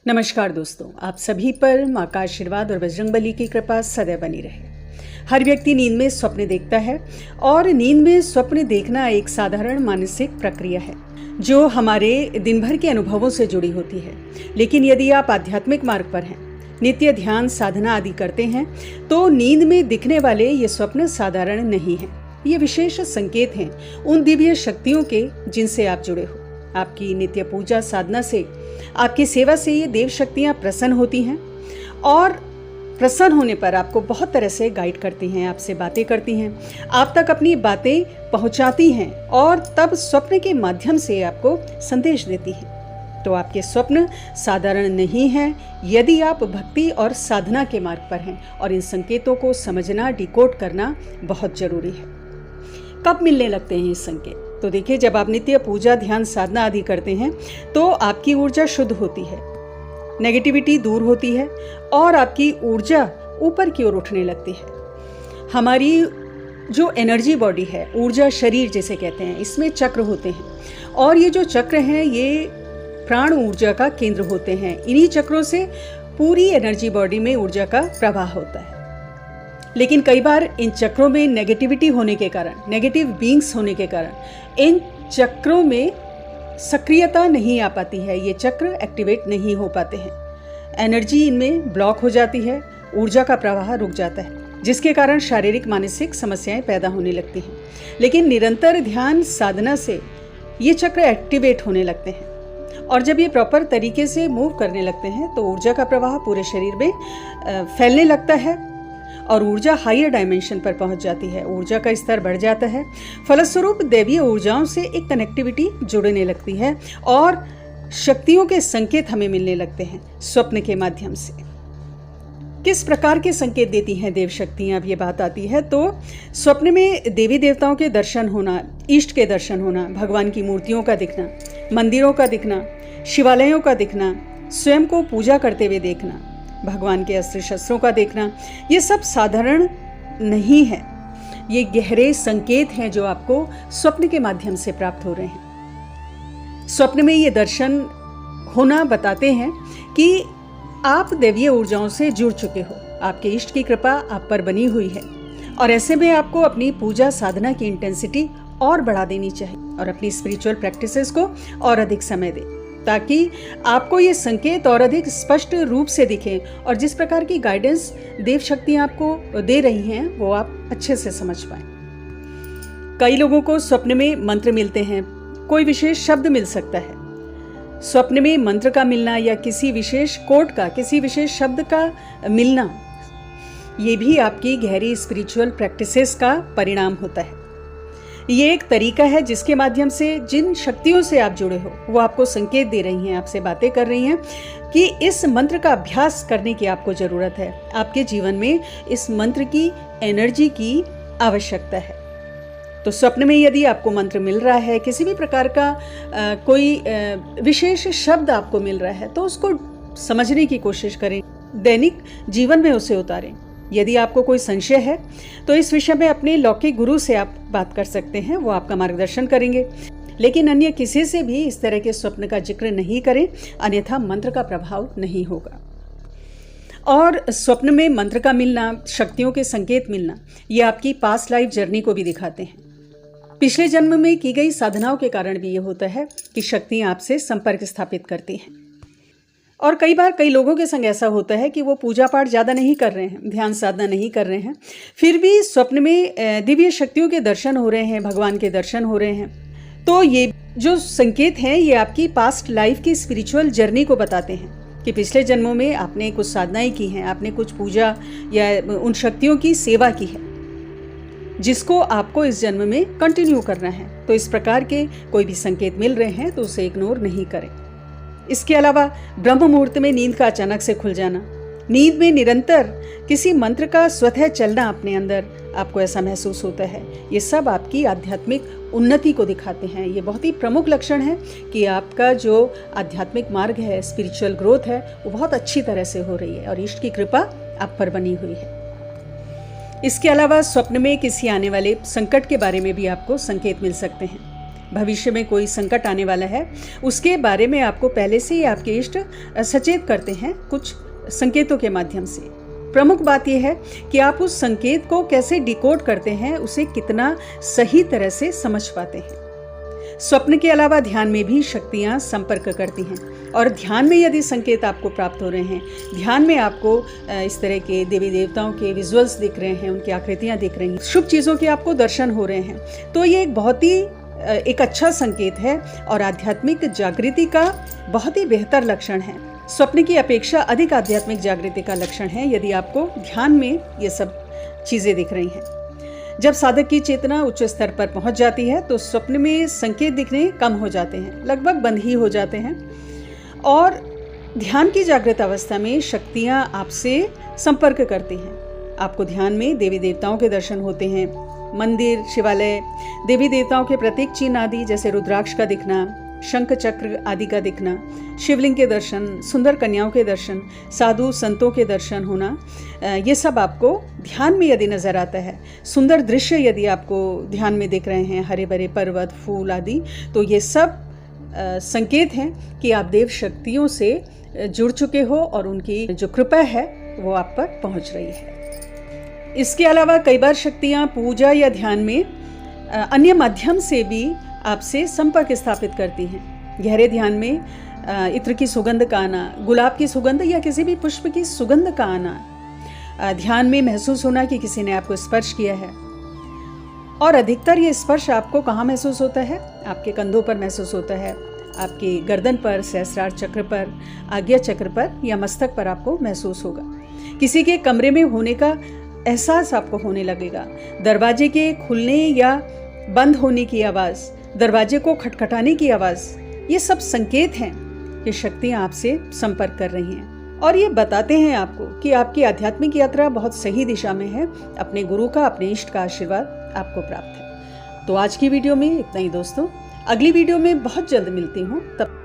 नमस्कार दोस्तों, आप सभी पर माँ का आशीर्वाद और बजरंगबली की कृपा सदैव बनी रहे। हर व्यक्ति नींद में स्वप्न देखता है और नींद में स्वप्न देखना एक साधारण मानसिक प्रक्रिया है जो हमारे दिन भर के अनुभवों से जुड़ी होती है। लेकिन यदि आप आध्यात्मिक मार्ग पर हैं, नित्य ध्यान साधना आदि करते हैं, तो नींद में दिखने वाले ये स्वप्न साधारण नहीं हैं। ये विशेष संकेत हैं उन दिव्य शक्तियों के जिनसे आप जुड़े हो। आपकी नित्य पूजा साधना से, आपकी सेवा से ये देव शक्तियाँ प्रसन्न होती हैं और प्रसन्न होने पर आपको बहुत तरह से गाइड करती हैं, आपसे बातें करती हैं, आप तक अपनी बातें पहुंचाती हैं और तब स्वप्न के माध्यम से आपको संदेश देती हैं। तो आपके स्वप्न साधारण नहीं हैं यदि आप भक्ति और साधना के मार्ग पर हैं, और इन संकेतों को समझना, डिकोड करना बहुत जरूरी है। कब मिलने लगते हैं ये संकेत? तो देखिए, जब आप नित्य पूजा, ध्यान, साधना आदि करते हैं तो आपकी ऊर्जा शुद्ध होती है, नेगेटिविटी दूर होती है और आपकी ऊर्जा ऊपर की ओर उठने लगती है। हमारी जो एनर्जी बॉडी है, ऊर्जा शरीर जिसे कहते हैं, इसमें चक्र होते हैं और ये जो चक्र हैं ये प्राण ऊर्जा का केंद्र होते हैं। इन्हीं चक्रों से पूरी एनर्जी बॉडी में ऊर्जा का प्रवाह होता है। लेकिन कई बार इन चक्रों में नेगेटिविटी होने के कारण, नेगेटिव बीइंग्स होने के कारण इन चक्रों में सक्रियता नहीं आ पाती है, ये चक्र एक्टिवेट नहीं हो पाते हैं, एनर्जी इनमें ब्लॉक हो जाती है, ऊर्जा का प्रवाह रुक जाता है, जिसके कारण शारीरिक मानसिक समस्याएं पैदा होने लगती हैं। लेकिन निरंतर ध्यान साधना से ये चक्र एक्टिवेट होने लगते हैं और जब ये प्रॉपर तरीके से मूव करने लगते हैं तो ऊर्जा का प्रवाह पूरे शरीर में फैलने लगता है और ऊर्जा हायर डायमेंशन पर पहुंच जाती है, ऊर्जा का स्तर बढ़ जाता है। फलस्वरूप दैवीय ऊर्जाओं से एक कनेक्टिविटी जुड़ने लगती है और शक्तियों के संकेत हमें मिलने लगते हैं स्वप्न के माध्यम से। किस प्रकार के संकेत देती हैं देव शक्तियाँ, अब ये बात आती है तो स्वप्न में देवी देवताओं के दर्शन होना, इष्ट के दर्शन होना, भगवान की मूर्तियों का दिखना, मंदिरों का दिखना, शिवालयों का दिखना, स्वयं को पूजा करते हुए देखना, भगवान के अस्त्र शस्त्रों का देखना, ये सब साधारण नहीं है। ये गहरे संकेत हैं जो आपको स्वप्न के माध्यम से प्राप्त हो रहे हैं। स्वप्न में ये दर्शन होना बताते हैं कि आप दैवीय ऊर्जाओं से जुड़ चुके हो, आपके इष्ट की कृपा आप पर बनी हुई है और ऐसे में आपको अपनी पूजा साधना की इंटेंसिटी और बढ़ा देनी चाहिए और अपनी स्पिरिचुअल प्रैक्टिसेस को और अधिक समय दें ताकि आपको ये संकेत और अधिक स्पष्ट रूप से दिखे और जिस प्रकार की गाइडेंस देव शक्तियाँ आपको दे रही हैं वो आप अच्छे से समझ पाएं। कई लोगों को स्वप्न में मंत्र मिलते हैं, कोई विशेष शब्द मिल सकता है। स्वप्न में मंत्र का मिलना या किसी विशेष कोड का, किसी विशेष शब्द का मिलना, ये भी आपकी गहरी स्पिरिचुअल प्रैक्टिसेस का परिणाम होता है। ये एक तरीका है जिसके माध्यम से जिन शक्तियों से आप जुड़े हो वो आपको संकेत दे रही हैं, आपसे बातें कर रही हैं कि इस मंत्र का अभ्यास करने की आपको ज़रूरत है। आपके जीवन में इस मंत्र की एनर्जी की आवश्यकता है। तो स्वप्न में यदि आपको मंत्र मिल रहा है, किसी भी प्रकार का कोई विशेष शब्द आपको मिल रहा है, तो उसको समझने की कोशिश करें, दैनिक जीवन में उसे उतारें। यदि आपको कोई संशय है तो इस विषय में अपने लौकिक गुरु से आप बात कर सकते हैं, वो आपका मार्गदर्शन करेंगे। लेकिन अन्य किसी से भी इस तरह के स्वप्न का जिक्र नहीं करें, अन्यथा मंत्र का प्रभाव नहीं होगा। और स्वप्न में मंत्र का मिलना, शक्तियों के संकेत मिलना, ये आपकी पास्ट लाइफ जर्नी को भी दिखाते हैं। पिछले जन्म में की गई साधनाओं के कारण भी ये होता है कि शक्तियाँ आपसे संपर्क स्थापित करती हैं। और कई बार कई लोगों के संग ऐसा होता है कि वो पूजा पाठ ज़्यादा नहीं कर रहे हैं, ध्यान साधना नहीं कर रहे हैं, फिर भी स्वप्न में दिव्य शक्तियों के दर्शन हो रहे हैं, भगवान के दर्शन हो रहे हैं। तो ये जो संकेत हैं ये आपकी पास्ट लाइफ की स्पिरिचुअल जर्नी को बताते हैं कि पिछले जन्मों में आपने कुछ साधनाएं की हैं, आपने कुछ पूजा या उन शक्तियों की सेवा की है जिसको आपको इस जन्म में कंटिन्यू करना है। तो इस प्रकार के कोई भी संकेत मिल रहे हैं तो उसे इग्नोर नहीं करें। इसके अलावा ब्रह्म मुहूर्त में नींद का अचानक से खुल जाना, नींद में निरंतर किसी मंत्र का स्वतः चलना अपने अंदर, आपको ऐसा महसूस होता है, ये सब आपकी आध्यात्मिक उन्नति को दिखाते हैं। ये बहुत ही प्रमुख लक्षण है कि आपका जो आध्यात्मिक मार्ग है, स्पिरिचुअल ग्रोथ है, वो बहुत अच्छी तरह से हो रही है और इष्ट की कृपा आप पर बनी हुई है। इसके अलावा स्वप्न में किसी आने वाले संकट के बारे में भी आपको संकेत मिल सकते हैं। भविष्य में कोई संकट आने वाला है, उसके बारे में आपको पहले से ही आपके इष्ट सचेत करते हैं कुछ संकेतों के माध्यम से। प्रमुख बात यह है कि आप उस संकेत को कैसे डिकोड करते हैं, उसे कितना सही तरह से समझ पाते हैं। स्वप्न के अलावा ध्यान में भी शक्तियां संपर्क करती हैं, और ध्यान में यदि संकेत आपको प्राप्त हो रहे हैं, ध्यान में आपको इस तरह के देवी देवताओं के विजुअल्स दिख रहे हैं, उनकी आकृतियां दिख रही हैं, शुभ चीज़ों के आपको दर्शन हो रहे हैं, तो ये एक बहुत ही एक अच्छा संकेत है और आध्यात्मिक जागृति का बहुत ही बेहतर लक्षण है। स्वप्न की अपेक्षा अधिक आध्यात्मिक जागृति का लक्षण है यदि आपको ध्यान में ये सब चीज़ें दिख रही हैं। जब साधक की चेतना उच्च स्तर पर पहुंच जाती है तो स्वप्न में संकेत दिखने कम हो जाते हैं, लगभग बंद ही हो जाते हैं, और ध्यान की जागृत अवस्था में शक्तियां आपसे संपर्क करती हैं। आपको ध्यान में देवी देवताओं के दर्शन होते हैं, मंदिर, शिवालय, देवी देवताओं के प्रतीक चिन्ह आदि जैसे रुद्राक्ष का दिखना, शंख चक्र आदि का दिखना, शिवलिंग के दर्शन, सुंदर कन्याओं के दर्शन, साधु संतों के दर्शन होना, ये सब आपको ध्यान में यदि नज़र आता है, सुंदर दृश्य यदि आपको ध्यान में दिख रहे हैं, हरे भरे पर्वत, फूल आदि, तो ये सब संकेत हैं कि आप देव शक्तियों से जुड़ चुके हो और उनकी जो कृपा है वो आप पर पहुंच रही है। इसके अलावा कई बार शक्तियाँ पूजा या ध्यान में अन्य माध्यम से भी आपसे संपर्क स्थापित करती हैं। गहरे ध्यान में इत्र की सुगंध का आना, गुलाब की सुगंध या किसी भी पुष्प की सुगंध का आना, ध्यान में महसूस होना कि किसी ने आपको स्पर्श किया है। और अधिकतर ये स्पर्श आपको कहाँ महसूस होता है? आपके कंधों पर महसूस होता है, आपकी गर्दन पर, सहस्रार चक्र पर, आज्ञा चक्र पर या मस्तक पर आपको महसूस होगा। किसी के कमरे में होने का एहसास आपको होने लगेगा। दरवाजे के खुलने या बंद होने की आवाज़, दरवाजे को खटखटाने की आवाज़, ये सब संकेत हैं कि शक्तियाँ आपसे संपर्क कर रही हैं और ये बताते हैं आपको कि आपकी आध्यात्मिक यात्रा बहुत सही दिशा में है। अपने गुरु का, अपने इष्ट का आशीर्वाद आपको प्राप्त है। तो आज की वीडियो में इतना ही दोस्तों। अगली वीडियो में बहुत जल्द मिलती हूँ। तब